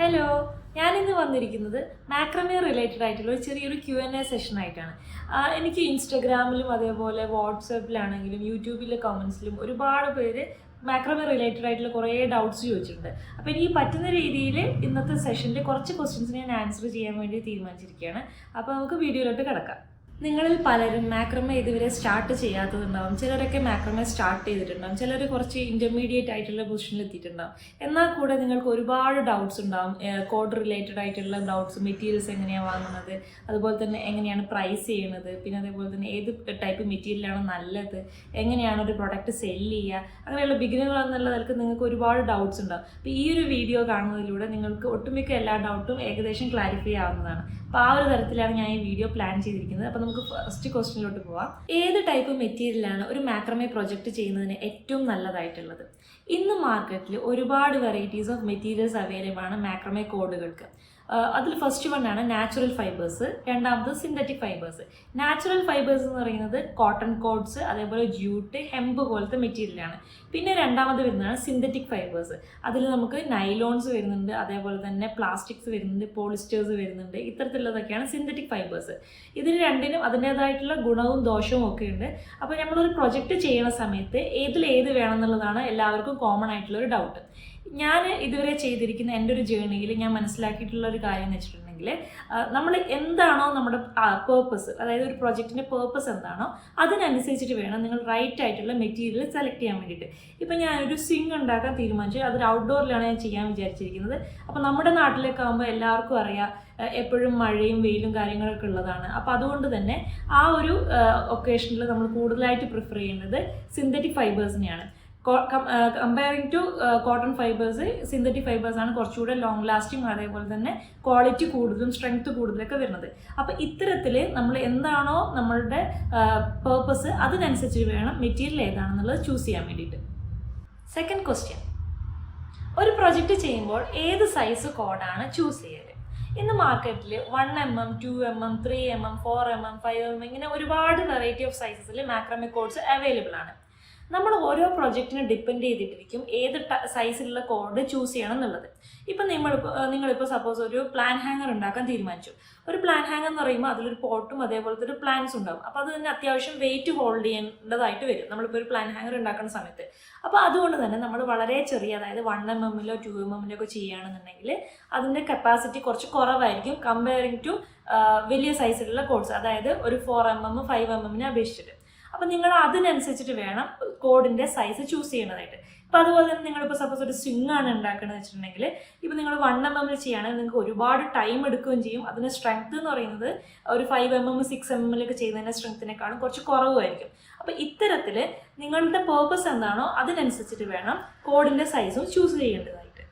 Hello, ഞാനിന്ന് വന്നിരിക്കുന്നത് മാക്രമേ related ആയിട്ടുള്ള ഒരു ചെറിയൊരു Q&A സെഷൻ ആയിട്ടാണ്. എനിക്ക് ഇൻസ്റ്റഗ്രാമിലും അതേപോലെ വാട്സാപ്പിലാണെങ്കിലും യൂട്യൂബിലെ കമൻസിലും ഒരുപാട് പേര് മാക്രമേ റിലേറ്റഡ് ആയിട്ടുള്ള കുറേ ഡൗട്ട്സ് ചോദിച്ചിട്ടുണ്ട്. അപ്പോൾ എനിക്ക് പറ്റുന്ന രീതിയിൽ ഇന്നത്തെ സെഷനിൽ കുറച്ച് ക്വസ്റ്റ്യൻസ് ഞാൻ ആൻസർ ചെയ്യാൻ വേണ്ടി തീരുമാനിച്ചിരിക്കുകയാണ്. അപ്പോൾ നമുക്ക് വീഡിയോയിലോട്ട് കിടക്കാം. നിങ്ങളിൽ പലരും മാക്രമേ ഇതുവരെ സ്റ്റാർട്ട് ചെയ്യാത്തതുണ്ടാവും, ചിലരൊക്കെ മാക്രമേ സ്റ്റാർട്ട് ചെയ്തിട്ടുണ്ടാവും, ചിലർ കുറച്ച് ഇൻ്റർമീഡിയറ്റ് ആയിട്ടുള്ള പൊസിഷനിൽ എത്തിയിട്ടുണ്ടാവും. എന്നാൽ കൂടെ നിങ്ങൾക്ക് ഒരുപാട് ഡൗട്ട്സ് ഉണ്ടാവും, കോഡ് റിലേറ്റഡ് ആയിട്ടുള്ള ഡൗട്ട്സ്, മെറ്റീരിയൽസ് എങ്ങനെയാണ് വാങ്ങുന്നത്, അതുപോലെ തന്നെ എങ്ങനെയാണ് പ്രൈസ് ചെയ്യുന്നത്, പിന്നെ അതേപോലെ തന്നെ ഏത് ടൈപ്പ് മെറ്റീരിയലാണ് നല്ലത്, എങ്ങനെയാണ് ഒരു പ്രൊഡക്റ്റ് സെല്ല് ചെയ്യുക, അങ്ങനെയുള്ള ബിഗിനർ എന്നുള്ള നിലക്ക് നിങ്ങൾക്ക് ഒരുപാട് ഡൗട്ട്സ് ഉണ്ടാവും. അപ്പോൾ ഈ ഒരു വീഡിയോ കാണുന്നതിലൂടെ നിങ്ങൾക്ക് ഒട്ടുമിക്ക എല്ലാ ഡൗട്ടും ഏകദേശം ക്ലാരിഫൈ ആവുന്നതാണ്. അപ്പോൾ ആ ഒരു തരത്തിലാണ് ഞാൻ ഈ വീഡിയോ പ്ലാൻ ചെയ്തിരിക്കുന്നത്. അപ്പോൾ നമുക്ക് ഫസ്റ്റ് ക്വസ്റ്റ്യനിലോട്ട് പോവാം. ഏത് ടൈപ്പ് മെറ്റീരിയലാണ് ഒരു മാക്രമേ പ്രൊജക്റ്റ് ചെയ്യുന്നതിന് ഏറ്റവും നല്ലതായിട്ടുള്ളത്? ഇന്ന് മാർക്കറ്റിൽ ഒരുപാട് വെറൈറ്റീസ് ഓഫ് മെറ്റീരിയൽസ് അവൈലബിൾ ആണ് മാക്രമേ കോഡുകൾക്ക്. അതിൽ ഫസ്റ്റ് വണ്ണാണ് നാച്ചുറൽ ഫൈബേഴ്സ്, രണ്ടാമത് സിന്തറ്റിക് ഫൈബേഴ്സ്. നാച്ചുറൽ ഫൈബേഴ്സ് എന്ന് പറയുന്നത് കോട്ടൺ കോഡ്സ്, അതേപോലെ ജ്യൂട്ട്, ഹെമ്പ് പോലത്തെ മെറ്റീരിയലാണ്. പിന്നെ രണ്ടാമത് വരുന്നതാണ് സിന്തറ്റിക് ഫൈബേഴ്സ്. അതിൽ നമുക്ക് നൈലോൺസ് വരുന്നുണ്ട്, അതേപോലെ തന്നെ പ്ലാസ്റ്റിക്സ് വരുന്നുണ്ട്, പോളിസ്റ്റേഴ്സ് വരുന്നുണ്ട്. ഇത്തരത്തിലുള്ളതൊക്കെയാണ് സിന്തറ്റിക് ഫൈബേഴ്സ്. ഇതിന് രണ്ടിനും അതിൻ്റേതായിട്ടുള്ള ഗുണവും ദോഷവും ഒക്കെ ഉണ്ട്. അപ്പോൾ നമ്മളൊരു പ്രൊജക്റ്റ് ചെയ്യുന്ന സമയത്ത് ഏത് വേണം എന്നുള്ളതാണ് എല്ലാവർക്കും കോമൺ ആയിട്ടുള്ളൊരു ഡൗട്ട്. ഞാൻ ഇതുവരെ ചെയ്തിരിക്കുന്ന എൻ്റെ ഒരു ജേർണിയിൽ ഞാൻ മനസ്സിലാക്കിയിട്ടുള്ള ഒരു കാര്യം എന്ന് വെച്ചിട്ടുണ്ടെങ്കിൽ, നമ്മൾ എന്താണോ നമ്മുടെ പേർപ്പസ്, അതായത് ഒരു പ്രൊജക്റ്റിൻ്റെ പേർപ്പസ് എന്താണോ അതിനനുസരിച്ചിട്ട് വേണം നിങ്ങൾ റൈറ്റ് ആയിട്ടുള്ള മെറ്റീരിയൽ സെലക്ട് ചെയ്യാൻ വേണ്ടിയിട്ട്. ഇപ്പം ഞാനൊരു സ്വിങ് ഉണ്ടാക്കാൻ തീരുമാനിച്ചു, അതൊരു ഔട്ട്ഡോറിലാണ് ഞാൻ ചെയ്യാൻ വിചാരിച്ചിരിക്കുന്നത്. അപ്പോൾ നമ്മുടെ നാട്ടിലൊക്കെ ആകുമ്പോൾ എല്ലാവർക്കും അറിയാം, എപ്പോഴും മഴയും വെയിലും കാര്യങ്ങളൊക്കെ ഉള്ളതാണ്. അപ്പോൾ അതുകൊണ്ട് തന്നെ ആ ഒരു ഒക്കേഷനിൽ നമ്മൾ കൂടുതലായിട്ട് പ്രിഫർ ചെയ്യുന്നത് സിന്തറ്റിക് ഫൈബേഴ്സിനെയാണ്. Comparing to cotton fibres, synthetic ഫൈബേഴ്സാണ് കുറച്ചുകൂടെ ലോങ് ലാസ്റ്റിംഗ്, അതേപോലെ തന്നെ ക്വാളിറ്റി കൂടുതലും സ്ട്രെങ്ത് കൂടുതലൊക്കെ വരുന്നത്. അപ്പോൾ ഇത്തരത്തിൽ നമ്മൾ എന്താണോ നമ്മളുടെ പേർപ്പസ് അതിനനുസരിച്ച് വേണം മെറ്റീരിയൽ ഏതാണെന്നുള്ളത് ചൂസ് ചെയ്യാൻ വേണ്ടിയിട്ട്. സെക്കൻഡ് ക്വസ്റ്റ്യൻ, ഒരു പ്രൊജക്റ്റ് ചെയ്യുമ്പോൾ ഏത് സൈസ് കോഡാണ് ചൂസ് ചെയ്യൽ? ഇന്ന് മാർക്കറ്റിൽ 1mm, 2mm, 3mm, 4mm, 5mm ഇങ്ങനെ ഒരുപാട് വെറൈറ്റി ഓഫ് സൈസസിൽ മാക്രമേ കോഡ്സ് അവൈലബിൾ ആണ്. നമ്മൾ ഓരോ പ്രൊജക്റ്റിനെ ഡിപ്പെൻഡ് ചെയ്തിട്ടിരിക്കും ഏത് സൈസിലുള്ള കോഡ് ചൂസ് ചെയ്യണം എന്നുള്ളത്. ഇപ്പം നിങ്ങളിപ്പോൾ സപ്പോസ് ഒരു പ്ലാൻ ഹാങ്ങർ ഉണ്ടാക്കാൻ തീരുമാനിച്ചു. ഒരു പ്ലാൻ ഹാങ്ങർ എന്ന് പറയുമ്പോൾ അതിലൊരു പോട്ടും അതേപോലത്തെ ഒരു പ്ലാൻസ് ഉണ്ടാവും. അപ്പോൾ അത് തന്നെ അത്യാവശ്യം വെയിറ്റ് ഹോൾഡ് ചെയ്യേണ്ടതായിട്ട് വരും നമ്മളിപ്പോൾ ഒരു പ്ലാൻ ഹാങ്ങർ ഉണ്ടാക്കുന്ന സമയത്ത്. അപ്പോൾ അതുകൊണ്ട് തന്നെ നമ്മൾ വളരെ ചെറിയ, അതായത് 1mmലോ 2mmലോ ഒക്കെ ചെയ്യുകയാണെന്നുണ്ടെങ്കിൽ അതിൻ്റെ കപ്പാസിറ്റി കുറച്ച് കുറവായിരിക്കും കമ്പയറിങ് ടു വലിയ സൈസിലുള്ള കോഡ്സ്, അതായത് ഒരു 4mm 5mmനെ അപേക്ഷിച്ചിട്ട്. അപ്പം നിങ്ങൾ അതിനനുസരിച്ചിട്ട് വേണം കോഡിൻ്റെ സൈസ് ചൂസ് ചെയ്യണതായിട്ട്. അപ്പോൾ അതുപോലെ തന്നെ നിങ്ങളിപ്പോൾ സപ്പോസ് ഒരു സ്വിങ് ആണ് ഉണ്ടാക്കണമെന്ന് വെച്ചിട്ടുണ്ടെങ്കിൽ, ഇപ്പോൾ നിങ്ങൾ 1mmൽ ചെയ്യുകയാണെങ്കിൽ നിങ്ങൾക്ക് ഒരുപാട് ടൈം എടുക്കുകയും ചെയ്യും. അതിൻ്റെ സ്ട്രെങ്ത് എന്ന് പറയുന്നത് ഒരു 5mm 6mmലൊക്കെ ചെയ്യുന്നതിൻ്റെ സ്ട്രെങ്ത്തിനേക്കാളും കുറച്ച് കുറവായിരിക്കും. അപ്പോൾ ഇത്തരത്തിൽ നിങ്ങളുടെ പേർപ്പസ് എന്താണോ അതിനനുസരിച്ചിട്ട് വേണം കോഡിൻ്റെ സൈസും ചൂസ് ചെയ്യേണ്ടതായിട്ട്.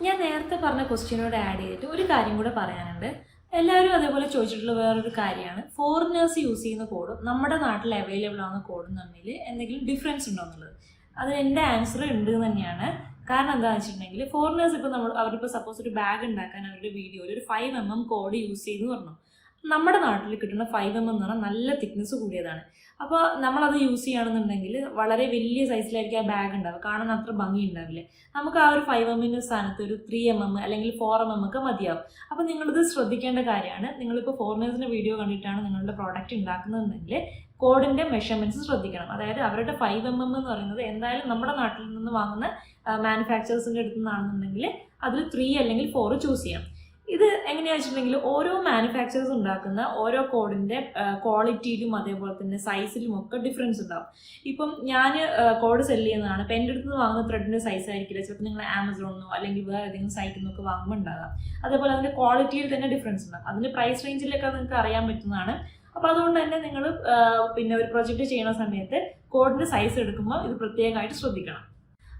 ഞാൻ നേരത്തെ പറഞ്ഞ ക്വസ്റ്റ്യനോട് ആഡ് ചെയ്തിട്ട് ഒരു കാര്യം കൂടെ പറയാനുണ്ട്. എല്ലാവരും അതേപോലെ ചോദിച്ചിട്ടുള്ള വേറൊരു കാര്യമാണ്, ഫോറിനേഴ്സ് യൂസ് ചെയ്യുന്ന കോഡും നമ്മുടെ നാട്ടിൽ അവൈലബിൾ ആവുന്ന കോഡും തമ്മിൽ എന്തെങ്കിലും ഡിഫറൻസ് ഉണ്ടോ എന്നുള്ളത്. അതിന് എൻ്റെ ആൻസർ ഉണ്ട് തന്നെയാണ്. കാരണം എന്താണെന്ന് വെച്ചിട്ടുണ്ടെങ്കിൽ, ഫോറിനേഴ്സ് ഇപ്പോൾ അവരിപ്പോൾ സപ്പോസ് ഒരു ബാഗ് ഉണ്ടാക്കാൻ അവരുടെ വീഡിയോയിൽ ഒരു 5mm കോഡ് യൂസ് ചെയ്തെന്ന് പറഞ്ഞു. നമ്മുടെ നാട്ടിൽ കിട്ടുന്ന 5mm എന്ന് പറഞ്ഞാൽ നല്ല തിക്നെസ് കൂടിയതാണ്. അപ്പോൾ നമ്മളത് യൂസ് ചെയ്യുകയാണെന്നുണ്ടെങ്കിൽ വളരെ വലിയ സൈസിലായിരിക്കും ആ ബാഗ് ഉണ്ടാവുക, കാണാൻ അത്ര ഭംഗി ഉണ്ടാവില്ല. നമുക്ക് ആ ഒരു 5mmൻ്റെ സ്ഥാനത്ത് ഒരു 3mm അല്ലെങ്കിൽ 4mm ഒക്കെ മതിയാവും. അപ്പോൾ നിങ്ങളിത് ശ്രദ്ധിക്കേണ്ട കാര്യമാണ്. നിങ്ങളിപ്പോൾ ഫോറിനേഴ്സിൻ്റെ വീഡിയോ കണ്ടിട്ടാണ് നിങ്ങളുടെ പ്രോഡക്റ്റ് ഉണ്ടാക്കുന്നതെങ്കിൽ കോഡിൻ്റെ മെഷർമെൻറ്റ്സ് ശ്രദ്ധിക്കണം. അതായത് അവരുടെ 5mm എന്ന് പറയുന്നത് എന്തായാലും നമ്മുടെ നാട്ടിൽ നിന്ന് വാങ്ങുന്ന മാനുഫാക്ചറേഴ്സിൻ്റെ അടുത്ത് നിന്നാണെന്നുണ്ടെങ്കിൽ അതിൽ 3 അല്ലെങ്കിൽ 4 ചൂസ് ചെയ്യാം. ഇത് എങ്ങനെയാണെന്ന് വെച്ചിട്ടുണ്ടെങ്കിൽ ഓരോ മാനുഫാക്ചറേഴ്സ് ഉണ്ടാക്കുന്ന ഓരോ കോഡിൻ്റെ ക്വാളിറ്റിയിലും അതേപോലെ തന്നെ സൈസിലും ഒക്കെ ഡിഫറൻസ് ഉണ്ടാവും. ഇപ്പം ഞാൻ കോഡ് സെല്ല് ചെയ്യുന്നതാണ്. ഇപ്പം എൻ്റെ അടുത്ത് നിന്ന് വാങ്ങുന്ന ത്രെഡിൻ്റെ സൈസ് ആയിരിക്കില്ല ചിലപ്പോൾ നിങ്ങൾ ആമസോണിനോ അല്ലെങ്കിൽ വേറെ ഏതെങ്കിലും സൈറ്റിൽ നിന്നൊക്കെ വാങ്ങുമ്പോൾ ഉണ്ടാകാം. അതേപോലെ അതിൻ്റെ ക്വാളിറ്റിയിൽ തന്നെ ഡിഫറൻസ് ഉണ്ടാകും. അതിൻ്റെ പ്രൈസ് റേഞ്ചിലൊക്കെ നിങ്ങൾക്ക് അറിയാൻ പറ്റുന്നതാണ്. അപ്പോൾ അതുകൊണ്ട് തന്നെ നിങ്ങൾ പിന്നെ ഒരു പ്രൊജക്റ്റ് ചെയ്യുന്ന സമയത്ത് കോഡിൻ്റെ സൈസ് എടുക്കുമ്പോൾ ഇത് പ്രത്യേകമായിട്ട് ശ്രദ്ധിക്കണം.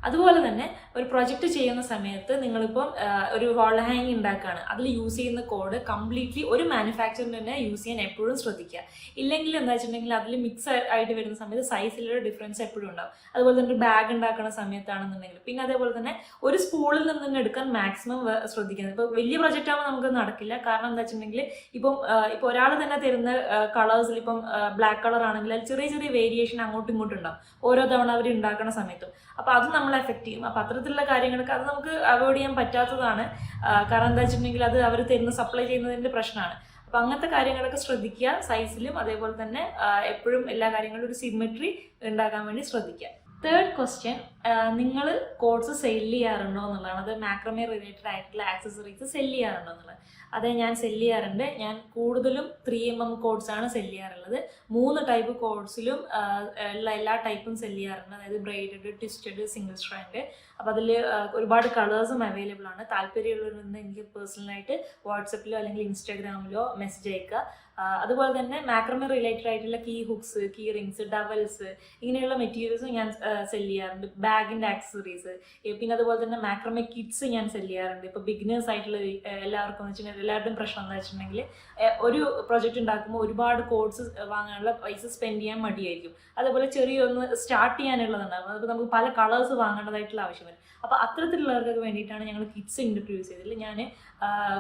അതുപോലെ തന്നെ ഒരു പ്രൊജക്റ്റ് ചെയ്യുന്ന സമയത്ത് നിങ്ങളിപ്പം ഒരു വാൾ ഹാങ് ഉണ്ടാക്കുകയാണ്, അതിൽ യൂസ് ചെയ്യുന്ന കോഡ് കംപ്ലീറ്റ്ലി ഒരു മാനുഫാക്ചറിന് തന്നെ യൂസ് ചെയ്യാൻ എപ്പോഴും ശ്രദ്ധിക്കുക. ഇല്ലെങ്കിൽ എന്താ വെച്ചിട്ടുണ്ടെങ്കിൽ അതിൽ മിക്സ് ആയിട്ട് വരുന്ന സമയത്ത് സൈസിലൊരു ഡിഫറൻസ് എപ്പോഴും ഉണ്ടാവും. അതുപോലെ തന്നെ ഒരു ബാഗ് ഉണ്ടാക്കുന്ന സമയത്താണെന്നുണ്ടെങ്കിൽ പിന്നെ അതേപോലെ തന്നെ ഒരു സ്പൂളിൽ നിന്ന് തന്നെ എടുക്കാൻ മാക്സിമം ശ്രദ്ധിക്കുന്നത്. ഇപ്പോൾ വലിയ പ്രൊജക്റ്റ് ആകുമ്പോൾ നമുക്ക് നടക്കില്ല. കാരണം എന്താ വെച്ചിട്ടുണ്ടെങ്കിൽ ഇപ്പോൾ ഒരാൾ തന്നെ തരുന്ന കളേഴ്സിൽ ഇപ്പം ബ്ലാക്ക് കളർ ആണെങ്കിൽ അതിൽ ചെറിയ ചെറിയ വേരിയേഷൻ അങ്ങോട്ടും ഇങ്ങോട്ടും ഉണ്ടാവും ഓരോ തവണ അവർ ഉണ്ടാക്കുന്ന സമയത്തും. അപ്പോൾ അത് നമ്മൾ നമ്മളെ എഫക്റ്റ് ചെയ്യും. അപ്പോൾ അത്തരത്തിലുള്ള കാര്യങ്ങളൊക്കെ അത് നമുക്ക് അവോയ്ഡ് ചെയ്യാൻ പറ്റാത്തതാണ്. കാരണം എന്താ വെച്ചിട്ടുണ്ടെങ്കിൽ അത് അവർ തരുന്ന സപ്ലൈ ചെയ്യുന്നതിൻ്റെ പ്രശ്നമാണ്. അപ്പോൾ അങ്ങനത്തെ കാര്യങ്ങളൊക്കെ ശ്രദ്ധിക്കുക. സൈസിലും അതേപോലെ തന്നെ എപ്പോഴും എല്ലാ കാര്യങ്ങളും ഒരു സിമെട്രി ഉണ്ടാക്കാൻ വേണ്ടി ശ്രദ്ധിക്കുക. തേർഡ് ക്വസ്റ്റ്യൻ, നിങ്ങൾ കോഡ്സ് സെല് ചെയ്യാറുണ്ടോ എന്നുള്ളതാണ്. അത് മാക്രമേ റിലേറ്റഡ് ആയിട്ടുള്ള ആക്സസറീസ് സെല് ചെയ്യാറുണ്ടോ എന്നുള്ളത്. അതെ, ഞാൻ സെല് ചെയ്യാറുണ്ട്. ഞാൻ കൂടുതലും 3mm കോഡ്സാണ് സെല് ചെയ്യാറുള്ളത്. 3 ടൈപ്പ് കോഡ്സിലും ഉള്ള എല്ലാ ടൈപ്പും സെല് ചെയ്യാറുണ്ട്. അതായത് ബ്രെയ്ഡഡ്, ട്വിസ്റ്റഡ്, സിംഗിൾ സ്ട്രാൻഡ്. അപ്പോൾ അതിൽ ഒരുപാട് കളേഴ്സും അവൈലബിൾ ആണ്. താല്പര്യമുള്ളവരുണ്ട് എനിക്ക് പേഴ്സണലായിട്ട് വാട്സപ്പിലോ അല്ലെങ്കിൽ ഇൻസ്റ്റാഗ്രാമിലോ മെസ്സേജ് അയക്കുക. അതുപോലെ തന്നെ മാക്രമേ റിലേറ്റഡ് ആയിട്ടുള്ള കീ ഹുക്സ്, കീ റിങ്സ്, ഡവൽസ് ഇങ്ങനെയുള്ള മെറ്റീരിയൽസും ഞാൻ സെല് ചെയ്യാറുണ്ട്. ബാഗിൻ്റെ ആക്സസറീസ്, പിന്നെ അതുപോലെ തന്നെ മാക്രമേ കിറ്റ്സ് ഞാൻ സെല് ചെയ്യാറുണ്ട്. ഇപ്പോൾ ബിഗിനേഴ്സ് ആയിട്ടുള്ള എല്ലാവർക്കും എന്ന് വെച്ചിട്ടുണ്ടെങ്കിൽ എല്ലാവരുടെയും പ്രശ്നം എന്താ വെച്ചിട്ടുണ്ടെങ്കിൽ ഒരു പ്രൊജക്റ്റ് ഉണ്ടാക്കുമ്പോൾ ഒരുപാട് കോഡ്സ് വാങ്ങാനുള്ള പൈസ സ്പെൻഡ് ചെയ്യാൻ മടിയായിരിക്കും. അതേപോലെ ചെറിയൊന്ന് സ്റ്റാർട്ട് ചെയ്യാനുള്ളതുണ്ടാകും. അപ്പോൾ നമുക്ക് പല കളേഴ്സ് വാങ്ങേണ്ടതായിട്ടുള്ള ആവശ്യം വരും. അപ്പോൾ അത്തരത്തിലുള്ളവർക്ക് വേണ്ടിയിട്ടാണ് ഞങ്ങൾ കിറ്റ്സ് ഇൻട്രൊഡ്യൂസ് ചെയ്തതിൽ. ഞാൻ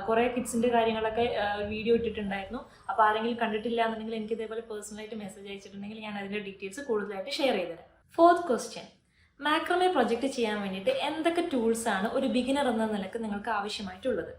കുറേ കിറ്റ്സിൻ്റെ കാര്യങ്ങളൊക്കെ വീഡിയോ ഇട്ടിട്ടുണ്ടായിരുന്നു. അപ്പോൾ ആരെങ്കിലും കണ്ടിട്ടില്ല എന്നുണ്ടെങ്കിൽ എനിക്ക് ഇതേപോലെ പേഴ്സണലായിട്ട് മെസ്സേജ് അയച്ചിട്ടുണ്ടെങ്കിൽ ഞാൻ അതിൻ്റെ ഡീറ്റെയിൽസ് കൂടുതലായിട്ട് ഷെയർ ചെയ്തുതരാം. ഫോർത്ത് ക്വസ്റ്റ്യൻ, മാക്രമേ പ്രൊജക്റ്റ് ചെയ്യാൻ വേണ്ടിയിട്ട് എന്തൊക്കെ ടൂൾസാണ് ഒരു ബിഗിനർ എന്ന നിലക്ക് നിങ്ങൾക്ക് ആവശ്യമായിട്ടുള്ളത്?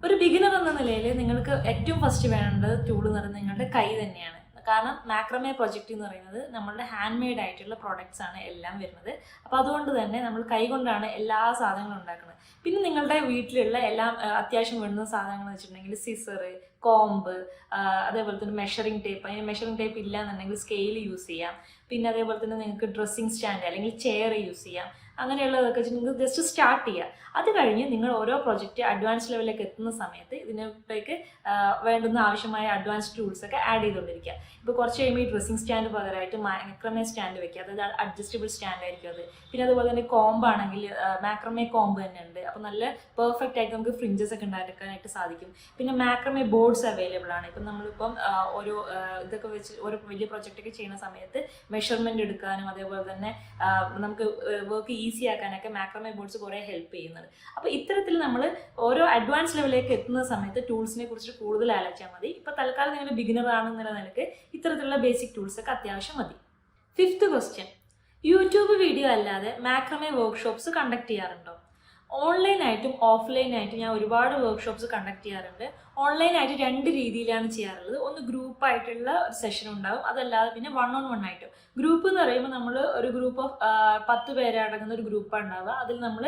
ഒരു ബിഗിനർ എന്ന നിലയിൽ നിങ്ങൾക്ക് ഏറ്റവും ഫസ്റ്റ് വേണ്ടത് ടൂൾ എന്ന് പറയുന്നത് നിങ്ങളുടെ കൈ തന്നെയാണ്. കാരണം മാക്രമേ പ്രൊജക്റ്റ് എന്ന് പറയുന്നത് നമ്മളുടെ ഹാൻഡ് മെയ്ഡ് ആയിട്ടുള്ള പ്രോഡക്റ്റ്സ് ആണ് എല്ലാം വരുന്നത്. അപ്പോൾ അതുകൊണ്ട് തന്നെ നമ്മൾ കൈ കൊണ്ടാണ് എല്ലാ സാധനങ്ങളും ഉണ്ടാക്കുന്നത്. പിന്നെ നിങ്ങളുടെ വീട്ടിലുള്ള എല്ലാം അത്യാവശ്യം വേണ്ടുന്ന സാധനങ്ങൾ എന്ന് വെച്ചിട്ടുണ്ടെങ്കിൽ സിസറ്, കോമ്പ്, അതേപോലെ തന്നെ മെഷറിംഗ് ടേപ്പ്. അതിന് മെഷറിംഗ് ടേപ്പ് ഇല്ല എന്നുണ്ടെങ്കിൽ സ്കെയിൽ യൂസ് ചെയ്യാം. പിന്നെ അതേപോലെ തന്നെ നിങ്ങൾക്ക് ഡ്രസ്സിങ് സ്റ്റാൻഡ് അല്ലെങ്കിൽ ചെയർ യൂസ് ചെയ്യാം. അങ്ങനെയുള്ളതൊക്കെ വെച്ച് നിങ്ങൾക്ക് ജസ്റ്റ് സ്റ്റാർട്ട് ചെയ്യുക. അത് കഴിഞ്ഞ് നിങ്ങൾ ഓരോ പ്രൊജക്റ്റ് അഡ്വാൻസ് ലെവലിലേക്ക് എത്തുന്ന സമയത്ത് ഇതിനേക്ക് വേണ്ടുന്ന ആവശ്യമായ അഡ്വാൻസ് ടൂൾസൊക്കെ ആഡ് ചെയ്തുകൊണ്ടിരിക്കുക. ഇപ്പോൾ കുറച്ച് കഴിയുമ്പോൾ ഈ ഡ്രസ്സിങ് സ്റ്റാൻഡ് പകരമായിട്ട് മാക്രമേ സ്റ്റാൻഡ് വെക്കുക. അതായത് അഡ്ജസ്റ്റബിൾ സ്റ്റാൻഡ് ആയിരിക്കും അത്. പിന്നെ അതുപോലെ തന്നെ കോമ്പ് ആണെങ്കിൽ മാക്രമേ കോമ്പ് തന്നെ ഉണ്ട്. അപ്പോൾ നല്ല പെർഫെക്റ്റ് ആയിട്ട് നമുക്ക് ഫ്രിഞ്ചസ് ഒക്കെ ഉണ്ടാക്കാനായിട്ട് സാധിക്കും. പിന്നെ മാക്രമേ ബോർഡ്സ് അവൈലബിൾ ആണ്. ഇപ്പം നമ്മളിപ്പം ഓരോ ഇതൊക്കെ വെച്ച് ഓരോ വലിയ പ്രൊജക്റ്റൊക്കെ ചെയ്യുന്ന സമയത്ത് മെഷർമെൻറ്റ് എടുക്കാനും അതേപോലെ തന്നെ നമുക്ക് വർക്ക് ഈസി ആക്കാനൊക്കെ മാക്രമേ ബോർഡ്സ് കുറേ ഹെൽപ്പ് ചെയ്യുന്നത്. അപ്പോൾ ഇത്തരത്തിൽ നമ്മൾ ഓരോ അഡ്വാൻസ് ലെവലിലേക്ക് എത്തുന്ന സമയത്ത് ടൂൾസിനെ കുറിച്ച് കൂടുതൽ ആലോചിച്ചാൽ മതി. ഇപ്പോൾ തൽക്കാലം നിങ്ങൾ ബിഗിനർ ആണെന്നുള്ള നിലക്ക് ഇത്തരത്തിലുള്ള ബേസിക് ടൂൾസൊക്കെ അത്യാവശ്യം മതി. ഫിഫ്ത്ത് ക്വസ്റ്റ്യൻ, യൂട്യൂബ് വീഡിയോ അല്ലാതെ മാക്രമേ വർക്ക്ഷോപ്സ് കണ്ടക്ട് ചെയ്യാറുണ്ടോ? ഓൺലൈനായിട്ടും ഓഫ്ലൈനായിട്ടും ഞാൻ ഒരുപാട് വർക്ക്ഷോപ്സ് കണ്ടക്ട് ചെയ്യാറുണ്ട്. ഓൺലൈനായിട്ട് 2 രീതിയിലാണ് ചെയ്യാറുള്ളത്. ഒന്ന് ഗ്രൂപ്പായിട്ടുള്ള ഒരു സെഷൻ ഉണ്ടാകും, അതല്ലാതെ പിന്നെ 1-on-1 ആയിട്ടും. ഗ്രൂപ്പ് എന്ന് പറയുമ്പോൾ നമ്മൾ ഒരു ഗ്രൂപ്പ് ഓഫ് 10 പേരെ അടങ്ങുന്ന ഒരു ഗ്രൂപ്പാണ് ഉണ്ടാവുക. അതിൽ നമ്മൾ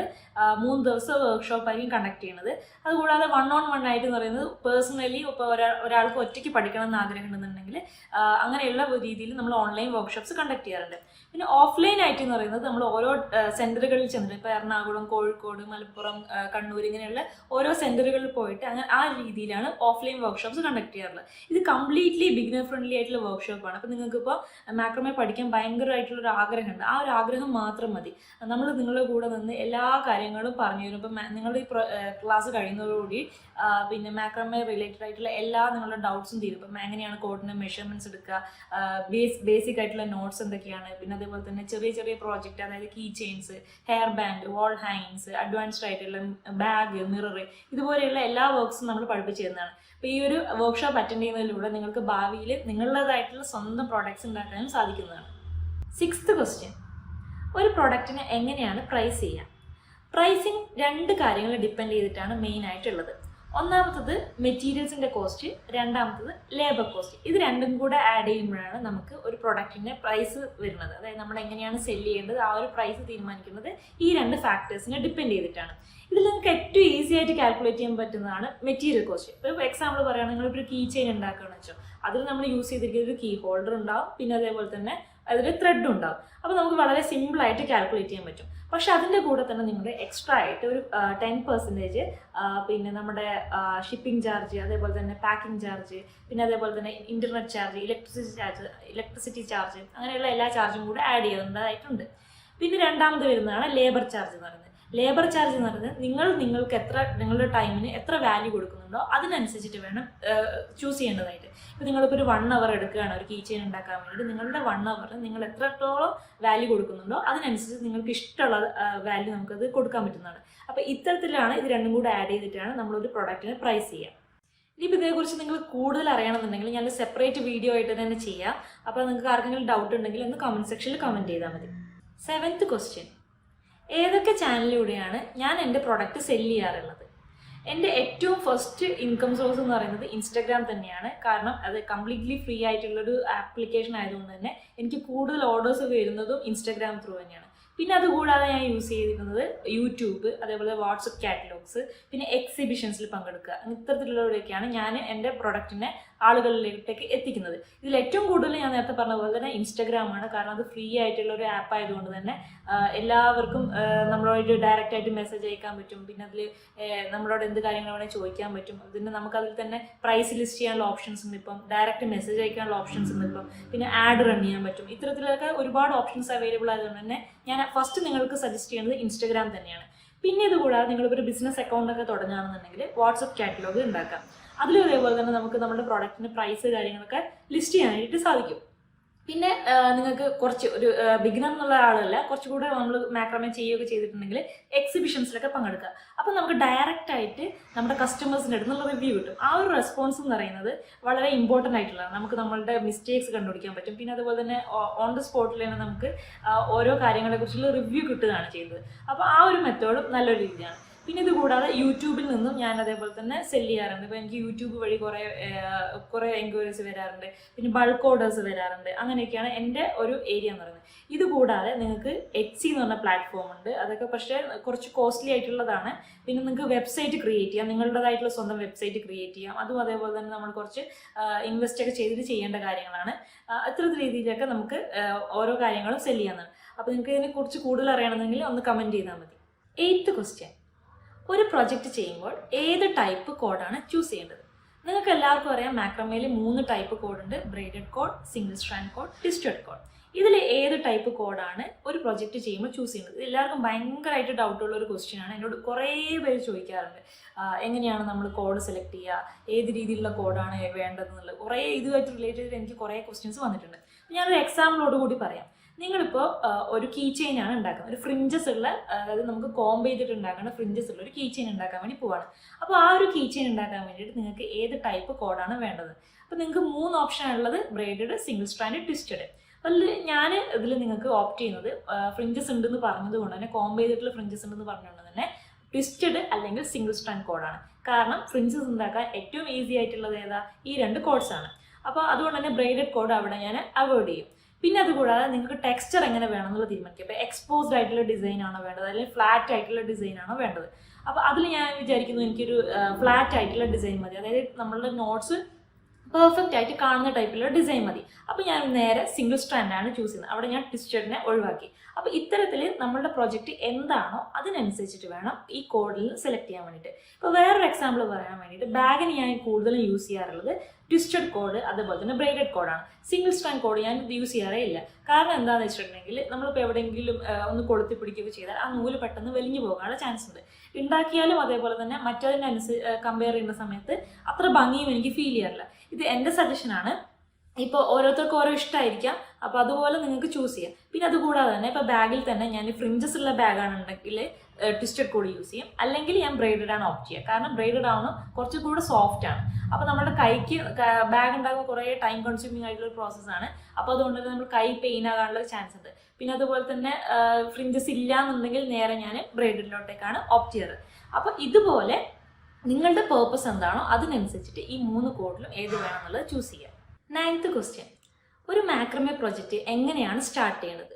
3 ദിവസം വർക്ക്ഷോപ്പായിരിക്കും കണ്ടക്ട് ചെയ്യുന്നത്. അതുകൂടാതെ 1-on-1 ആയിട്ട് എന്ന് പറയുന്നത് പേഴ്സണലി ഇപ്പോൾ ഒരാൾക്ക് ഒറ്റയ്ക്ക് പഠിക്കണം എന്ന് ആഗ്രഹം ഉണ്ടെന്നുണ്ടെങ്കിൽ അങ്ങനെയുള്ള രീതിയിൽ നമ്മൾ ഓൺലൈൻ വർക്ക്ഷോപ്സ് കണ്ടക്ട് ചെയ്യാറുണ്ട്. പിന്നെ ഓഫ്ലൈൻ ആയിട്ട് എന്ന് പറയുന്നത് നമ്മൾ ഓരോ സെൻറ്ററുകളിൽ ചെന്നിട്ട് ഇപ്പോൾ എറണാകുളം, കോഴിക്കോട്, മലപ്പുറം, കണ്ണൂർ ഇങ്ങനെയുള്ള ഓരോ സെൻറ്ററുകളിൽ പോയിട്ട് അങ്ങനെ ആ രീതിയിലാണ് ഓഫ്ലൈൻ വർക്ക്ഷോപ്സ് കണ്ടക്ട് ചെയ്യാറുള്ളത്. ഇത് കംപ്ലീറ്റ്ലി ബിഗിനർ ഫ്രണ്ട്ലി ആയിട്ടുള്ള വർക്ക്ഷോപ്പാണ്. അപ്പോൾ നിങ്ങൾക്കിപ്പോൾ മാക്രമേ പഠിക്കാൻ ഭയങ്കരമായിട്ടുള്ളൊരു ആഗ്രഹമുണ്ട്. ആ ഒരു ആഗ്രഹം മാത്രം മതി. നമ്മൾ നിങ്ങളുടെ കൂടെ നിന്ന് എല്ലാ കാര്യങ്ങളും പറഞ്ഞു തരും. ഇപ്പം നിങ്ങളുടെ ഈ ക്ലാസ് കഴിയുന്നതോടുകൂടി പിന്നെ മാക്രമേ റിലേറ്റഡ് ആയിട്ടുള്ള എല്ലാ നിങ്ങളുടെ ഡൗട്ട്സും തീരും. ഇപ്പം എങ്ങനെയാണ് കോഡിന് മെഷർമെൻറ്റ്സ് എടുക്കുക, ബേസിക് ആയിട്ടുള്ള നോട്ട്സ് എന്തൊക്കെയാണ്, പിന്നെ അതേപോലെ തന്നെ ചെറിയ ചെറിയ പ്രോജക്റ്റ്, അതായത് കീ ചെയിൻസ്, ഹെയർ ബാൻഡ്, വാൾ ഹാങ്ങിങ്സ്, അഡ്വാൻസ്ഡ് ആയിട്ടുള്ള ബാഗ്, മിറർ, ഇതുപോലെയുള്ള എല്ലാ വർക്ക്സും നമ്മൾ പഠിപ്പിച്ചു തരുന്നതാണ്. അപ്പോൾ ഈ ഒരു വർക്ക്ഷോപ്പ് അറ്റൻഡ് ചെയ്യുന്നതിലൂടെ നിങ്ങൾക്ക് ഭാവിയിൽ നിങ്ങളുടേതായിട്ടുള്ള സ്വന്തം പ്രോഡക്റ്റ്സ് ഉണ്ടാക്കാനും സാധിക്കുന്നതാണ്. സിക്സ്ത് ക്വസ്റ്റ്യൻ, ഒരു പ്രൊഡക്റ്റിനെ എങ്ങനെയാണ് പ്രൈസ് ചെയ്യുക? പ്രൈസിങ് 2 കാര്യങ്ങൾ ഡിപ്പെൻഡ് ചെയ്തിട്ടാണ് മെയിൻ ആയിട്ടുള്ളത്. ഒന്നാമത്തത് മെറ്റീരിയൽസിൻ്റെ കോസ്റ്റ്, രണ്ടാമത്തത് ലേബർ കോസ്റ്റ്. ഇത് രണ്ടും കൂടെ ആഡ് ചെയ്യുമ്പോഴാണ് നമുക്ക് ഒരു പ്രൊഡക്റ്റിൻ്റെ പ്രൈസ് വരുന്നത്. അതായത് നമ്മൾ എങ്ങനെയാണ് സെല്ല് ചെയ്യേണ്ടത്, ആ ഒരു പ്രൈസ് തീരുമാനിക്കുന്നത് ഈ 2 ഫാക്ടേഴ്സിനെ ഡിപ്പെൻഡ് ചെയ്തിട്ടാണ്. ഇതിൽ നിങ്ങൾക്ക് ഏറ്റവും ഈസി ആയിട്ട് കാൽക്കുലേറ്റ് ചെയ്യാൻ പറ്റുന്നതാണ് മെറ്റീരിയൽ കോസ്റ്റ്. ഇപ്പോൾ എക്സാമ്പിൾ പറയുകയാണെങ്കിൽ നിങ്ങളിപ്പോൾ ഒരു കീ ചെയിൻ ഉണ്ടാക്കുകയാണെന്ന് വെച്ചോ, അതിൽ നമ്മൾ യൂസ് ചെയ്തിരിക്കുന്ന ഒരു കീ ഹോൾഡർ ഉണ്ടാവും, പിന്നെ അതേപോലെ തന്നെ അതിൽ ത്രെഡ് ഉണ്ടാവും. അപ്പോൾ നമുക്ക് വളരെ സിമ്പിളായിട്ട് കാൽക്കുലേറ്റ് ചെയ്യാൻ പറ്റും. പക്ഷെ അതിൻ്റെ കൂടെ തന്നെ നിങ്ങൾ എക്സ്ട്രാ ആയിട്ട് ഒരു 10% പിന്നെ നമ്മുടെ ഷിപ്പിംഗ് ചാർജ്, അതേപോലെ തന്നെ പാക്കിംഗ് ചാർജ്, പിന്നെ അതേപോലെ തന്നെ ഇൻ്റർനെറ്റ് ചാർജ്, ഇലക്ട്രിസിറ്റി ചാർജ്, അങ്ങനെയുള്ള എല്ലാ ചാർജും കൂടെ ആഡ് ചെയ്യേണ്ടതായിട്ടുണ്ട്. പിന്നെ രണ്ടാമത് വരുന്നതാണ് ലേബർ ചാർജ് എന്ന് പറയുന്നത്. ലേബർ ചാർജ് എന്ന് പറയുന്നത് നിങ്ങൾക്ക് നിങ്ങളുടെ ടൈമിന് എത്ര വാല്യൂ കൊടുക്കുന്നുണ്ടോ അതിനനുസരിച്ചിട്ട് വേണം ചൂസ് ചെയ്യേണ്ടതായിട്ട്. ഇപ്പോൾ നിങ്ങളിപ്പോൾ ഒരു 1 hour എടുക്കുകയാണ് ഒരു കീ ചെയിൻ ഉണ്ടാക്കാൻ വേണ്ടിയിട്ട്, നിങ്ങളുടെ 1 hour നിങ്ങൾ എത്രത്തോളം വാല്യൂ കൊടുക്കുന്നുണ്ടോ അതിനനുസരിച്ച് നിങ്ങൾക്ക് ഇഷ്ടമുള്ള വാല്യൂ നമുക്കത് കൊടുക്കാൻ പറ്റുന്നതാണ്. അപ്പോൾ ഇത്തരത്തിലാണ് ഇത് രണ്ടും കൂടെ ആഡ് ചെയ്തിട്ടാണ് നമ്മളൊരു പ്രൊഡക്റ്റിനെ പ്രൈസ് ചെയ്യുക. ഇനിയിപ്പോൾ ഇതേക്കുറിച്ച് നിങ്ങൾ കൂടുതൽ അറിയണമെന്നുണ്ടെങ്കിൽ ഞാൻ സെപ്പറേറ്റ് വീഡിയോ ആയിട്ട് തന്നെ ചെയ്യാം. അപ്പോൾ നിങ്ങൾക്ക് ആർക്കെങ്കിലും ഡൗട്ട് ഉണ്ടെങ്കിൽ ഒന്ന് കമൻറ്റ് സെക്ഷനിൽ കമൻറ്റ് ചെയ്താൽ മതി. 7th ക്വസ്റ്റ്യൻ, ഏതൊക്കെ ചാനലിലൂടെയാണ് ഞാൻ എൻ്റെ പ്രൊഡക്റ്റ് സെല്ല് ചെയ്യാറുള്ളത്? എൻ്റെ ഏറ്റവും ഫസ്റ്റ് ഇൻകം സോഴ്സ് എന്ന് പറയുന്നത് ഇൻസ്റ്റാഗ്രാം തന്നെയാണ്. കാരണം അത് കംപ്ലീറ്റ്ലി ഫ്രീ ആയിട്ടുള്ളൊരു ആപ്ലിക്കേഷൻ ആയതുകൊണ്ട് തന്നെ എനിക്ക് കൂടുതൽ ഓർഡേഴ്സ് വരുന്നതും ഇൻസ്റ്റാഗ്രാം ത്രൂ തന്നെയാണ്. പിന്നെ അതുകൂടാതെ ഞാൻ യൂസ് ചെയ്തിരുന്നത് യൂട്യൂബ്, അതേപോലെ വാട്സപ്പ് കാറ്റലോഗ്സ്, പിന്നെ എക്സിബിഷൻസിൽ പങ്കെടുക്കുക, ഇത്തരത്തിലുള്ളവരൊക്കെയാണ് ഞാൻ എൻ്റെ പ്രൊഡക്റ്റിനെ ആളുകളിലേക്ക് എത്തിക്കുന്നത്. ഇതിൽ ഏറ്റവും കൂടുതൽ ഞാൻ നേരത്തെ പറഞ്ഞ പോലെ തന്നെ ഇൻസ്റ്റാഗ്രാമാണ്. കാരണം അത് ഫ്രീ ആയിട്ടുള്ള ഒരു ആപ്പ് ആയതുകൊണ്ട് തന്നെ എല്ലാവർക്കും നമ്മളോട് ഡയറക്റ്റ് ആയിട്ട് മെസ്സേജ് അയക്കാൻ പറ്റും. പിന്നെ അതിൽ നമ്മളോട് എന്ത് കാര്യങ്ങൾ വേണമെങ്കിൽ ചോദിക്കാൻ പറ്റും. അതിന് നമുക്കതിൽ തന്നെ പ്രൈസ് ലിസ്റ്റ് ചെയ്യാനുള്ള ഓപ്ഷൻസ് ഉണ്ട്, ഇപ്പം ഡയറക്റ്റ് മെസ്സേജ് അയക്കാനുള്ള ഓപ്ഷൻസ് ഉണ്ട്, ഇപ്പം പിന്നെ ആഡ് റൺ ചെയ്യാൻ പറ്റും. ഇത്തരത്തിലൊക്കെ ഒരുപാട് ഓപ്ഷൻസ് അവൈലബിൾ ആയതുകൊണ്ട് തന്നെ ഞാൻ ഫസ്റ്റ് നിങ്ങൾക്ക് സജസ്റ്റ് ചെയ്യുന്നത് ഇൻസ്റ്റാഗ്രാം തന്നെയാണ്. പിന്നെ ഇതുകൂടാതെ നിങ്ങളിപ്പോൾ ഒരു ബിസിനസ് അക്കൗണ്ടൊക്കെ തുടങ്ങുകയാണെന്നുണ്ടെങ്കിൽ വാട്സപ്പ് കാറ്റലോഗ് ഉണ്ടാക്കാം. അതിലും അതേപോലെ തന്നെ നമുക്ക് നമ്മുടെ പ്രോഡക്റ്റിന് പ്രൈസ് കാര്യങ്ങളൊക്കെ ലിസ്റ്റ് ചെയ്യാനായിട്ട് സാധിക്കും. പിന്നെ നിങ്ങൾക്ക് കുറച്ച് ഒരു ബിഗിനർ എന്നുള്ള ആളല്ല, കുറച്ചുകൂടെ നമ്മൾ മാക്രമേ ചെയ്യുകയൊക്കെ ചെയ്തിട്ടുണ്ടെങ്കിൽ എക്സിബിഷൻസിലൊക്കെ പങ്കെടുക്കുക. അപ്പോൾ നമുക്ക് ഡയറക്റ്റ് ആയിട്ട് നമ്മുടെ കസ്റ്റമേഴ്സിൻ്റെ അടുത്ത് നിന്നുള്ള റിവ്യൂ കിട്ടും. ആ ഒരു റെസ്പോൺസ് എന്ന് പറയുന്നത് വളരെ ഇമ്പോർട്ടൻ്റ് ആയിട്ടുള്ളതാണ്. നമുക്ക് നമ്മളുടെ മിസ്റ്റേക്സ് കണ്ടുപിടിക്കാൻ പറ്റും. പിന്നെ അതുപോലെ തന്നെ ഓൺ ദ സ്പോട്ടിൽ തന്നെ നമുക്ക് ഓരോ കാര്യങ്ങളെക്കുറിച്ചുള്ള റിവ്യൂ കിട്ടുകയാണ് ചെയ്യുന്നത്. അപ്പോൾ ആ ഒരു മെത്തേഡും നല്ലൊരു രീതിയാണ്. പിന്നെ ഇത് കൂടാതെ യൂട്യൂബിൽ നിന്നും ഞാൻ അതേപോലെ തന്നെ സെല്ല് ചെയ്യാറുണ്ട്. ഇപ്പോൾ എനിക്ക് യൂട്യൂബ് വഴി കുറേ എൻക്വയറീസ് വരാറുണ്ട്, പിന്നെ ബൾക്ക് ഓർഡേഴ്സ് വരാറുണ്ട്. അങ്ങനെയൊക്കെയാണ് എൻ്റെ ഒരു ഏരിയ എന്ന് പറയുന്നത്. ഇതുകൂടാതെ നിങ്ങൾക്ക് എറ്റ്സി എന്ന് പറഞ്ഞ പ്ലാറ്റ്ഫോം ഉണ്ട്. അതൊക്കെ പക്ഷേ കുറച്ച് കോസ്റ്റ്ലി ആയിട്ടുള്ളതാണ്. പിന്നെ നിങ്ങൾക്ക് വെബ്സൈറ്റ് ക്രിയേറ്റ് ചെയ്യാം, നിങ്ങളുടേതായിട്ടുള്ള സ്വന്തം വെബ്സൈറ്റ് ക്രിയേറ്റ് ചെയ്യാം. അതും അതേപോലെ തന്നെ നമ്മൾ കുറച്ച് ഇൻവെസ്റ്റ് ഒക്കെ ചെയ്തിട്ട് ചെയ്യേണ്ട കാര്യങ്ങളാണ്. അത്തരത്തിൽ രീതിയിലൊക്കെ നമുക്ക് ഓരോ കാര്യങ്ങളും സെല്ല് ചെയ്യാവുന്നതാണ്. അപ്പോൾ നിങ്ങൾക്ക് ഇതിനെക്കുറിച്ച് കൂടുതൽ അറിയണമെങ്കിൽ ഒന്ന് കമൻറ്റ് ചെയ്താൽ മതി. 8th ക്വസ്റ്റ്യൻ: ഒരു പ്രൊജക്റ്റ് ചെയ്യുമ്പോൾ ഏത് ടൈപ്പ് കോഡാണ് ചൂസ് ചെയ്യേണ്ടത്? നിങ്ങൾക്ക് എല്ലാവർക്കും അറിയാം, മാക്രമേയിൽ 3 ടൈപ്പ് കോഡുണ്ട്: braided cord, single strand cord, twisted cord. ഇതിൽ ഏത് ടൈപ്പ് കോഡാണ് ഒരു പ്രൊജക്റ്റ് ചെയ്യുമ്പോൾ ചൂസ് ചെയ്യുന്നത്? എല്ലാവർക്കും ഭയങ്കരമായിട്ട് ഡൗട്ടുള്ള ഒരു ക്വസ്റ്റ്യൻ ആണ്. എന്നോട് കുറേ പേര് ചോദിക്കാറുണ്ട്, എങ്ങനെയാണ് നമ്മൾ കോഡ് സെലക്ട് ചെയ്യുക, ഏത് രീതിയിലുള്ള കോഡാണ് വേണ്ടതെന്നുള്ളത്. കുറേ ഇതുമായിട്ട് റിലേറ്റഡ് എനിക്ക് കുറേ ക്വസ്റ്റ്യൻസ് വന്നിട്ടുണ്ട്. ഞാനൊരു എക്സാമ്പിളോട് കൂടി പറയാം. നിങ്ങളിപ്പോൾ ഒരു കീ ചെയിൻ ആണ് ഉണ്ടാക്കുന്നത്, ഒരു ഫ്രിഞ്ചസ് ഉള്ള, അതായത് നമുക്ക് കോംബ് ചെയ്തിട്ട് ഉണ്ടാക്കുന്ന ഫ്രിഞ്ചസ് ഉള്ള ഒരു കീ ചെയിൻ ഉണ്ടാക്കാൻ വേണ്ടി പോവാണ്. അപ്പോൾ ആ ഒരു കീ ചെയിൻ ഉണ്ടാക്കാൻ വേണ്ടിയിട്ട് നിങ്ങൾക്ക് ഏത് ടൈപ്പ് കോഡാണ് വേണ്ടത്? അപ്പോൾ നിങ്ങൾക്ക് 3 ഓപ്ഷൻ ഉള്ളത്: ബ്രൈഡഡ്, സിംഗിൾ സ്ട്രാൻഡ്, ട്വിസ്റ്റഡ്. അപ്പോൾ ഞാൻ ഇതിൽ നിങ്ങൾക്ക് ഓപ്റ്റ് ചെയ്യുന്നത്, ഫ്രിഞ്ചസ് ഉണ്ടെന്ന് പറഞ്ഞത് കൊണ്ട് തന്നെ, കോംബ് ചെയ്തിട്ടുള്ള ഫ്രിഞ്ചസ് ഉണ്ടെന്ന് പറഞ്ഞുകൊണ്ട് തന്നെ ട്വിസ്റ്റഡ് അല്ലെങ്കിൽ സിംഗിൾ സ്ട്രാൻഡ് കോഡാണ്. കാരണം ഫ്രിഞ്ചസ് ഉണ്ടാക്കാൻ ഏറ്റവും ഈസി ആയിട്ടുള്ളത് ഏതാ? ഈ 2 കോഡ്സാണ്. അപ്പോൾ അതുകൊണ്ട് തന്നെ ബ്രൈഡഡ് കോഡ് അവിടെ ഞാൻ അവോയ്ഡ് ചെയ്യും. പിന്നെ അതുകൂടാതെ നിങ്ങൾക്ക് ടെക്സ്ചർ എങ്ങനെ വേണമെന്നുള്ള തീരുമാനിക്കുക. ഇപ്പോൾ എക്സ്പോസ്ഡ് ആയിട്ടുള്ള ഡിസൈൻ ആണോ വേണ്ടത്, അല്ലെങ്കിൽ ഫ്ലാറ്റ് ആയിട്ടുള്ള ഡിസൈൻ ആണോ വേണ്ടത്? അപ്പോൾ അതിൽ ഞാൻ വിചാരിക്കുന്നു എനിക്കൊരു ഫ്ലാറ്റ് ആയിട്ടുള്ള ഡിസൈൻ മതി. അതായത് നമ്മളുടെ നോട്ട്സ് പെർഫെക്റ്റ് ആയിട്ട് കാണുന്ന ടൈപ്പിലുള്ള ഡിസൈൻ മതി. അപ്പോൾ ഞാൻ നേരെ സിംഗിൾ സ്ട്രാൻഡാണ് ചൂസ് ചെയ്യുന്നത്. അവിടെ ഞാൻ ട്വിസ്റ്റഡിനെ ഒഴിവാക്കി. അപ്പോൾ ഇത്തരത്തിൽ നമ്മളുടെ പ്രൊജക്റ്റ് എന്താണോ അതിനനുസരിച്ചിട്ട് വേണം ഈ കോഡിൽ സെലക്ട് ചെയ്യാൻ വേണ്ടിയിട്ട്. ഇപ്പോൾ വേറൊരു എക്സാമ്പിൾ പറയാൻ വേണ്ടിയിട്ട്, ബാഗിന് ഞാൻ കൂടുതലും യൂസ് ചെയ്യാറുള്ളത് ട്വിസ്റ്റഡ് കോഡ്, അതുപോലെ തന്നെ ബ്രൈഡഡ് കോഡാണ്. സിംഗിൾ സ്ട്രാൻഡ് കോഡ് ഞാൻ യൂസ് ചെയ്യാറേ ഇല്ല. കാരണം എന്താണെന്ന് വെച്ചിട്ടുണ്ടെങ്കിൽ, നമ്മളിപ്പോൾ എവിടെയെങ്കിലും ഒന്ന് കൊളുത്തി പിടിക്കുകയൊക്കെ ചെയ്താൽ ആ നൂല് പെട്ടെന്ന് വലിഞ്ഞു പോകാനുള്ള ചാൻസ് ഉണ്ട്. ഉണ്ടാക്കിയാലും അതേപോലെ തന്നെ കമ്പയർ ചെയ്യുന്ന സമയത്ത് അത്ര ഭംഗിയും എനിക്ക് ഫീൽ ചെയ്യാറില്ല. ഇത് എൻ്റെ സജഷനാണ്. ഇപ്പോൾ ഓരോരുത്തർക്കും ഓരോ ഇഷ്ടമായിരിക്കാം. അപ്പോൾ അതുപോലെ നിങ്ങൾക്ക് ചൂസ് ചെയ്യാം. പിന്നെ അതുകൂടാതെ തന്നെ ഇപ്പോൾ ബാഗിൽ തന്നെ ഞാൻ ഫ്രിഞ്ചസ് ഉള്ള ബാഗാണെന്നുണ്ടെങ്കിൽ ട്വിസ്റ്റഡ് കോഡ് യൂസ് ചെയ്യും, അല്ലെങ്കിൽ ഞാൻ ബ്രൈഡഡ് ആണ് ഓപ്റ്റ് ചെയ്യുക. കാരണം ബ്രൈഡഡ് ആവുമ്പോൾ കുറച്ചും കൂടെ സോഫ്റ്റ് ആണ്. അപ്പോൾ നമ്മുടെ കൈക്ക് ബാഗ് ഉണ്ടാകുമ്പോൾ കുറേ ടൈം കൺസ്യൂമിങ് ആയിട്ടുള്ള ഒരു പ്രോസസ്സാണ്. അപ്പോൾ അതുകൊണ്ട് തന്നെ നമ്മൾ കൈ പെയിൻ ആകാനുള്ള ചാൻസ് ഉണ്ട്. പിന്നെ അതുപോലെ തന്നെ ഫ്രിഞ്ചസ് ഇല്ല എന്നുണ്ടെങ്കിൽ നേരെ ഞാൻ ബ്രൈഡഡിലോട്ടേക്കാണ് ഓപ്റ്റ് ചെയ്യാറ്. അപ്പോൾ ഇതുപോലെ നിങ്ങളുടെ പേർപ്പസ് എന്താണോ അതിനനുസരിച്ചിട്ട് ഈ 3 കോഡിലും ഏത് വേണമെന്നുള്ളത് ചൂസ് ചെയ്യുക. 9th ക്വസ്റ്റ്യൻ: ഒരു മാക്രമേ പ്രൊജക്റ്റ് എങ്ങനെയാണ് സ്റ്റാർട്ട് ചെയ്യുന്നത്?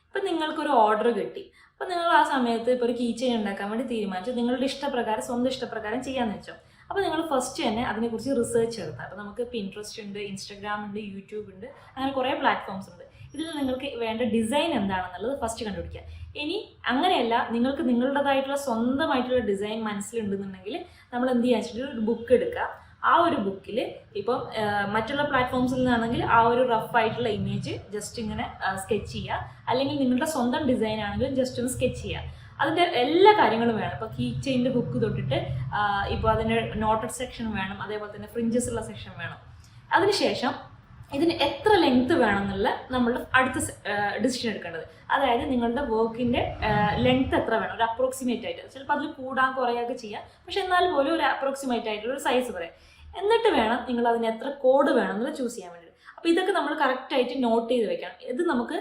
ഇപ്പം നിങ്ങൾക്കൊരു ഓർഡർ കിട്ടി. അപ്പോൾ നിങ്ങൾ ആ സമയത്ത് ഇപ്പോൾ ഒരു കീ ചെയിൻ ഉണ്ടാക്കാൻ വേണ്ടി തീരുമാനിച്ചു. നിങ്ങളുടെ ഇഷ്ടപ്രകാരം, സ്വന്തം ഇഷ്ടപ്രകാരം ചെയ്യാമെന്ന് വെച്ചോ. അപ്പോൾ നിങ്ങൾ ഫസ്റ്റ് തന്നെ അതിനെക്കുറിച്ച് റിസർച്ച് എടുത്താൽ, അപ്പോൾ നമുക്ക് പിൻട്രസ്റ്റ് ഉണ്ട്, ഇൻസ്റ്റാഗ്രാം ഉണ്ട്, യൂട്യൂബ് ഉണ്ട്, അങ്ങനെ കുറേ പ്ലാറ്റ്ഫോംസ് ഉണ്ട്. ഇതിൽ നിങ്ങൾക്ക് വേണ്ട ഡിസൈൻ എന്താണെന്നുള്ളത് ഫസ്റ്റ് കണ്ടുപിടിക്കുക. ഇനി അങ്ങനെയല്ല, നിങ്ങൾക്ക് നിങ്ങളുടേതായിട്ടുള്ള സ്വന്തമായിട്ടുള്ള ഡിസൈൻ മനസ്സിലുണ്ടെന്നുണ്ടെങ്കിൽ നമ്മൾ എന്ത് ചെയ്യാന്ന് വെച്ചിട്ട് ഒരു ബുക്ക് എടുക്കുക. ആ ഒരു ബുക്കിൽ ഇപ്പം മറ്റുള്ള പ്ലാറ്റ്ഫോംസിൽ നിന്നാണെങ്കിൽ ആ ഒരു റഫ് ആയിട്ടുള്ള ഇമേജ് ജസ്റ്റ് ഇങ്ങനെ സ്കെച്ച് ചെയ്യുക, അല്ലെങ്കിൽ നിങ്ങളുടെ സ്വന്തം ഡിസൈൻ ആണെങ്കിലും ജസ്റ്റ് ഒന്ന് സ്കെച്ച് ചെയ്യുക. അതിൻ്റെ എല്ലാ കാര്യങ്ങളും വേണം. ഇപ്പോൾ കീ ചെയിൻ്റെ ബുക്ക് തൊട്ടിട്ട് ഇപ്പോൾ അതിൻ്റെ നോട്ടഡ് സെക്ഷൻ വേണം, അതേപോലെ തന്നെ ഫ്രിഞ്ചസ് ഉള്ള സെക്ഷൻ വേണം. അതിനുശേഷം ഇതിന് എത്ര ലെങ്ത് വേണമെന്നുള്ള നമ്മളുടെ അടുത്ത ഡിസിഷൻ എടുക്കേണ്ടത്. അതായത് നിങ്ങളുടെ വർക്കിൻ്റെ ലെങ്ത് എത്ര വേണം, ഒരു അപ്രോക്സിമേറ്റ് ആയിട്ട്. ചിലപ്പോൾ അതിൽ കൂടാൻ കുറയൊക്കെ ചെയ്യാം, പക്ഷെ എന്നാൽ പോലും ഒരു അപ്രോക്സിമേറ്റ് ആയിട്ടുള്ള ഒരു സൈസ് പറയാം. എന്നിട്ട് വേണം നിങ്ങൾ അതിന് എത്ര കോഡ് വേണം എന്നുള്ളത് ചൂസ് ചെയ്യാൻ വേണ്ടിയിട്ട്. അപ്പോൾ ഇതൊക്കെ നമ്മൾ കറക്റ്റായിട്ട് നോട്ട് ചെയ്ത് വെക്കണം. ഇത് നമുക്ക്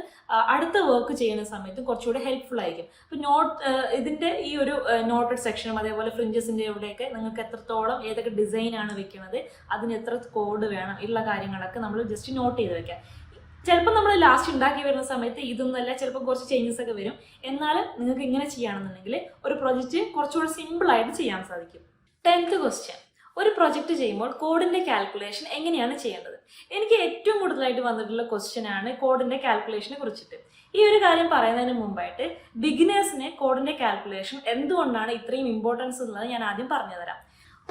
അടുത്ത വർക്ക് ചെയ്യുന്ന സമയത്ത് കുറച്ചുകൂടെ ഹെൽപ്ഫുൾ ആയിരിക്കും. അപ്പോൾ ഇതിൻ്റെ ഈ ഒരു നോട്ടഡ് സെക്ഷനും അതേപോലെ ഫ്രിഞ്ചസിൻ്റെ ഇവിടെയൊക്കെ നിങ്ങൾക്ക് എത്രത്തോളം ഏതൊക്കെ ഡിസൈനാണ് വെക്കുന്നത്, അതിന് എത്ര കോഡ് വേണം ഉള്ള കാര്യങ്ങളൊക്കെ നമ്മൾ ജസ്റ്റ് നോട്ട് ചെയ്ത് വെക്കാം. ചിലപ്പോൾ നമ്മൾ ലാസ്റ്റ് ഉണ്ടാക്കി വരുന്ന സമയത്ത് ഇതൊന്നുമല്ല, ചിലപ്പോൾ കുറച്ച് ചേഞ്ചസ് ഒക്കെ വരും. എന്നാലും നിങ്ങൾക്ക് ഇങ്ങനെ ചെയ്യുകയാണെന്നുണ്ടെങ്കിൽ ഒരു പ്രൊജക്റ്റ് കുറച്ചുകൂടി സിമ്പിളായിട്ട് ചെയ്യാൻ സാധിക്കും. 10th ക്വസ്റ്റ്യൻ, ഒരു പ്രൊജക്റ്റ് ചെയ്യുമ്പോൾ കോഡിൻ്റെ കാൽക്കുലേഷൻ എങ്ങനെയാണ് ചെയ്യേണ്ടത്? എനിക്ക് ഏറ്റവും കൂടുതലായിട്ട് വന്നിട്ടുള്ള ക്വസ്റ്റ്യൻ ആണ് കോഡിൻ്റെ കാൽക്കുലേഷനെ കുറിച്ചിട്ട്. ഈ ഒരു കാര്യം പറയുന്നതിന് മുമ്പായിട്ട് ബിഗിനേഴ്സിന് കോഡിൻ്റെ കാൽക്കുലേഷൻ എന്തുകൊണ്ടാണ് ഇത്രയും ഇമ്പോർട്ടൻസ് എന്നുള്ളത് ഞാൻ ആദ്യം പറഞ്ഞു തരാം.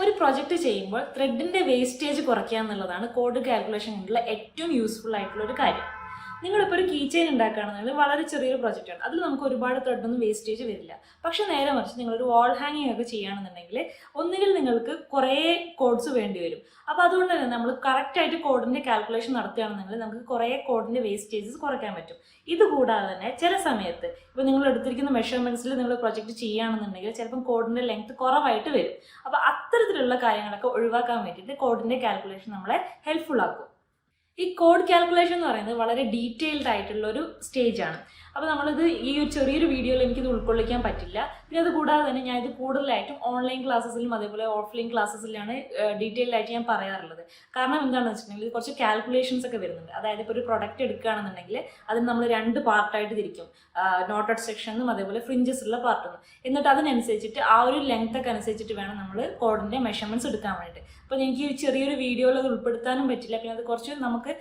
ഒരു പ്രൊജക്റ്റ് ചെയ്യുമ്പോൾ ത്രെഡിൻ്റെ വേസ്റ്റേജ് കുറയ്ക്കുക എന്നുള്ളതാണ് കോഡ് കാൽക്കുലേഷനിലുള്ള ഏറ്റവും യൂസ്ഫുൾ ആയിട്ടുള്ള ഒരു കാര്യം. നിങ്ങളിപ്പോൾ ഒരു കീ ചെയിൻ ഉണ്ടാക്കുകയാണെന്നുണ്ടെങ്കിൽ വളരെ ചെറിയൊരു പ്രൊജക്റ്റാണ്, അതിൽ നമുക്ക് ഒരുപാട് ത്രെഡൊന്നും വേസ്റ്റേജ് വരില്ല. പക്ഷേ നേരെ മറിച്ച് നിങ്ങളൊരു വാൾ ഹാങ്ങിങ് ഒക്കെ ചെയ്യുകയാണെന്നുണ്ടെങ്കിൽ ഒന്നുകിൽ നിങ്ങൾക്ക് കുറേ കോഡ്സ് വേണ്ടി വരും. അപ്പോൾ അതുകൊണ്ട് തന്നെ നമ്മൾ കറക്റ്റായിട്ട് കോഡിൻ്റെ കാൽക്കുലേഷൻ നടത്തുകയാണെന്നുണ്ടെങ്കിൽ നമുക്ക് കുറേ കോഡിൻ്റെ വേസ്റ്റേജസ് കുറയ്ക്കാൻ പറ്റും. ഇതുകൂടാതെ തന്നെ ചില സമയത്ത് ഇപ്പോൾ നിങ്ങൾ എടുത്തിരിക്കുന്ന മെഷർമെൻറ്റ്സിൽ നിങ്ങൾ പ്രൊജക്റ്റ് ചെയ്യുകയാണെന്നുണ്ടെങ്കിൽ ചിലപ്പം കോഡിൻ്റെ ലെങ്ത് കുറവായിട്ട് വരും. അപ്പോൾ അത്തരത്തിലുള്ള കാര്യങ്ങളൊക്കെ ഒഴിവാക്കാൻ വേണ്ടിയിട്ട് കോഡിൻ്റെ കാൽക്കുലേഷൻ നമ്മളെ ഹെൽപ്ഫുൾ ആക്കും. ഈ കോഡ് കാൽക്കുലേഷൻ എന്ന് പറയുന്നത് വളരെ ഡീറ്റെയിൽഡ് ആയിട്ടുള്ള ഒരു സ്റ്റേജാണ്. അപ്പോൾ നമ്മളിത് ഈ ഒരു ചെറിയൊരു വീഡിയോയിൽ എനിക്കിത് ഉൾക്കൊള്ളിക്കാൻ പറ്റില്ല. പിന്നെ അത് കൂടാതെ തന്നെ ഞാൻ ഇത് കൂടുതലായിട്ടും ഓൺലൈൻ ക്ലാസ്സസിലും അതേപോലെ ഓഫ്ലൈൻ ക്ലാസ്സസിലാണ് ഡീറ്റെയിൽഡ് ആയിട്ട് ഞാൻ പറയാറുള്ളത്. കാരണം എന്താണെന്ന് വെച്ചിട്ടുണ്ടെങ്കിൽ ഇത് കുറച്ച് കാൽക്കുലേഷൻസ് ഒക്കെ വരുന്നുണ്ട്. അതായത് ഇപ്പോൾ ഒരു പ്രൊഡക്റ്റ് എടുക്കുകയാണെന്നുണ്ടെങ്കിൽ അതിന് നമ്മൾ 2 പാർട്ടായിട്ട് തിരിക്കും, നോട്ടഡ് സെക്ഷനും അതേപോലെ ഫ്രിഞ്ചസ് ഉള്ള പാർട്ടും. എന്നിട്ട് അതിനനുസരിച്ചിട്ട് ആ ഒരു ലെങ്ത് ഒക്കെ അനുസരിച്ചിട്ട് വേണം നമ്മൾ കോഡിൻ്റെ മെഷർമെൻറ്റ്സ് എടുക്കാൻ വേണ്ടിയിട്ട്. അപ്പോൾ എനിക്ക് ചെറിയൊരു വീഡിയോയിൽ അത് ഉൾപ്പെടുത്താനും പറ്റില്ല. പിന്നെ അത് കുറച്ച് നമുക്ക്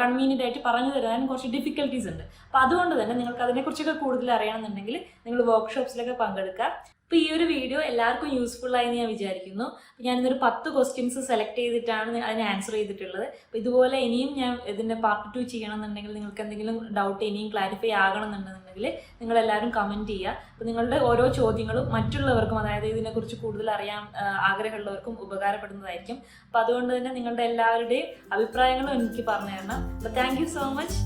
കൺവീനിയൻ്റ് ആയിട്ട് പറഞ്ഞു തരാനും കുറച്ച് ഡിഫിക്കൽട്ടീസ് ഉണ്ട്. അപ്പോൾ അതുകൊണ്ട് തന്നെ നിങ്ങൾക്ക് അതിനെക്കുറിച്ചൊക്കെ കൂടുതൽ അറിയണമെന്നുണ്ടെങ്കിൽ നിങ്ങൾ വർക്ക്ഷോപ്സിലൊക്കെ പങ്കെടുക്കുക. അപ്പോൾ ഈ ഒരു വീഡിയോ എല്ലാവർക്കും യൂസ്ഫുൾ ആയി ഞാൻ വിചാരിക്കുന്നു. ഞാനിന്നൊരു 10 ക്വസ്റ്റ്യൻസ് സെലക്ട് ചെയ്തിട്ടാണ് അതിന് ആൻസർ ചെയ്തിട്ടുള്ളത്. അപ്പോൾ ഇതുപോലെ ഇനിയും ഞാൻ ഇതിൻ്റെ പാർട്ട് 2 ചെയ്യണമെന്നുണ്ടെങ്കിൽ നിങ്ങൾക്ക് എന്തെങ്കിലും ഡൗട്ട് ഇനിയും ക്ലാരിഫൈ ആകണമെന്നുണ്ടെന്നുണ്ടെങ്കിൽ നിങ്ങളെല്ലാവരും കമൻറ്റ് ചെയ്യുക. അപ്പോൾ നിങ്ങളുടെ ഓരോ ചോദ്യങ്ങളും മറ്റുള്ളവർക്കും, അതായത് ഇതിനെക്കുറിച്ച് കൂടുതൽ അറിയാൻ ആഗ്രഹമുള്ളവർക്കും ഉപകാരപ്പെടുന്നതായിരിക്കും. അപ്പോൾ അതുകൊണ്ട് തന്നെ നിങ്ങളുടെ എല്ലാവരുടെയും അഭിപ്രായങ്ങളും എനിക്ക് പറഞ്ഞു തരണം. അപ്പോൾ താങ്ക് യു സോ മച്ച്.